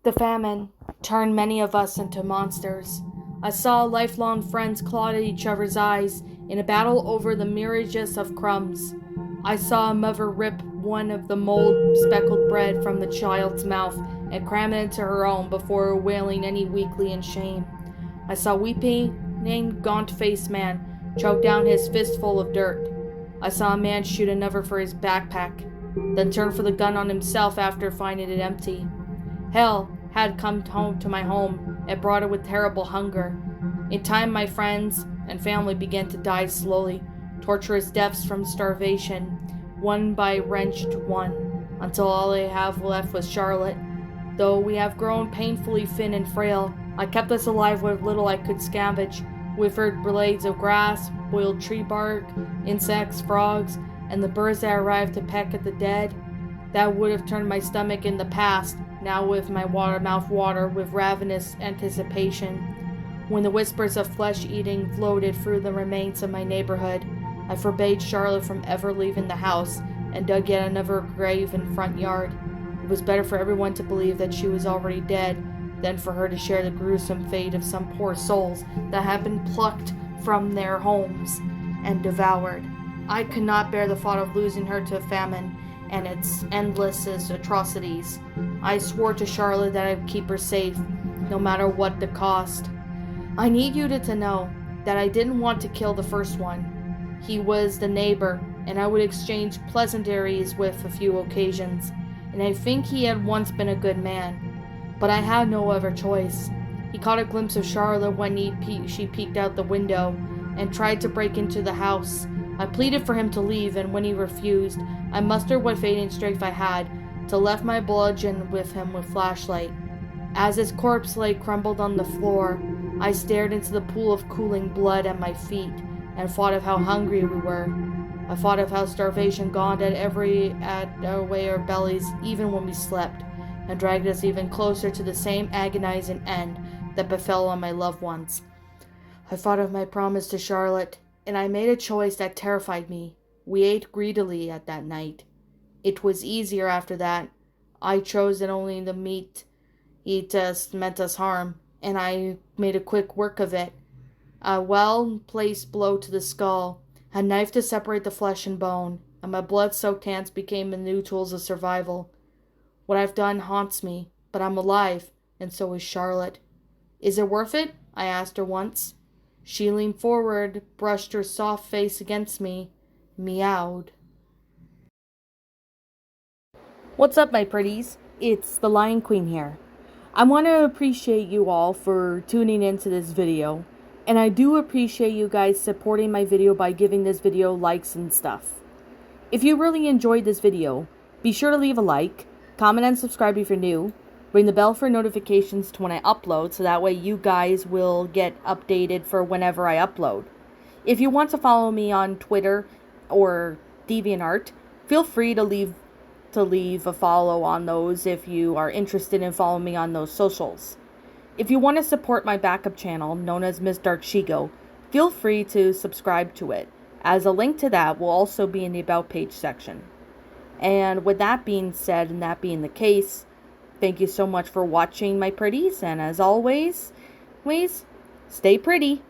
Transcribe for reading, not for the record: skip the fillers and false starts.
The famine turned many of us into monsters. I saw lifelong friends claw at each other's eyes in a battle over the myriads of crumbs. I saw a mother rip one of the mold-speckled bread from the child's mouth and cram it into her own before wailing any weakly in shame. I saw weeping, gaunt-faced man choke down his fistful of dirt. I saw a man shoot another for his backpack, then turn for the gun on himself after finding it empty. Hell had come home to my home and brought it with terrible hunger. In time, my friends and family began to die slowly, torturous deaths from starvation, one by wrenched one, until all I have left was Charlotte. Though we have grown painfully thin and frail, I kept us alive with little I could scavenge, withered blades of grass, boiled tree bark, insects, frogs, and the birds that arrived to peck at the dead. That would have turned my stomach in the past, now with my mouth water with ravenous anticipation. When the whispers of flesh-eating floated through the remains of my neighborhood, I forbade Charlotte from ever leaving the house and dug yet another grave in front yard. It was better for everyone to believe that she was already dead than for her to share the gruesome fate of some poor souls that had been plucked from their homes and devoured. I could not bear the thought of losing her to famine and its endless atrocities. I swore to Charlotte that I'd keep her safe, no matter what the cost. I need you to know that I didn't want to kill the first one. He was the neighbor, and I would exchange pleasantries with a few occasions, and I think he had once been a good man. But I had no other choice. He caught a glimpse of Charlotte when she peeked out the window and tried to break into the house. I pleaded for him to leave, and when he refused, I mustered what fading strength I had to left my bludgeon with him with flashlight. As his corpse lay crumbled on the floor, I stared into the pool of cooling blood at my feet and thought of how hungry we were. I thought of how starvation gnawed at away our bellies even when we slept, and dragged us even closer to the same agonizing end that befell on my loved ones. I thought of my promise to Charlotte, and I made a choice that terrified me. We ate greedily at that night. It was easier after that. I chose that only the meat meant us harm, and I made a quick work of it. A well-placed blow to the skull, a knife to separate the flesh and bone, and my blood-soaked hands became the new tools of survival. What I've done haunts me, but I'm alive, and so is Charlotte. Is it worth it? I asked her once. She leaned forward, brushed her soft face against me, meowed. What's up, my pretties? It's the Lion Queen here. I want to appreciate you all for tuning into this video, and I do appreciate you guys supporting my video by giving this video likes and stuff. If you really enjoyed this video, be sure to leave a like, comment and subscribe if you're new, ring the bell for notifications to when I upload so that way you guys will get updated for whenever I upload. If you want to follow me on Twitter or DeviantArt, feel free to leave a follow on those if you are interested in following me on those socials. If you want to support my backup channel, known as Miss Dark Shigo, feel free to subscribe to it, as a link to that will also be in the About page section. And with that being said, and that being the case, thank you so much for watching, my pretties, and as always, please stay pretty.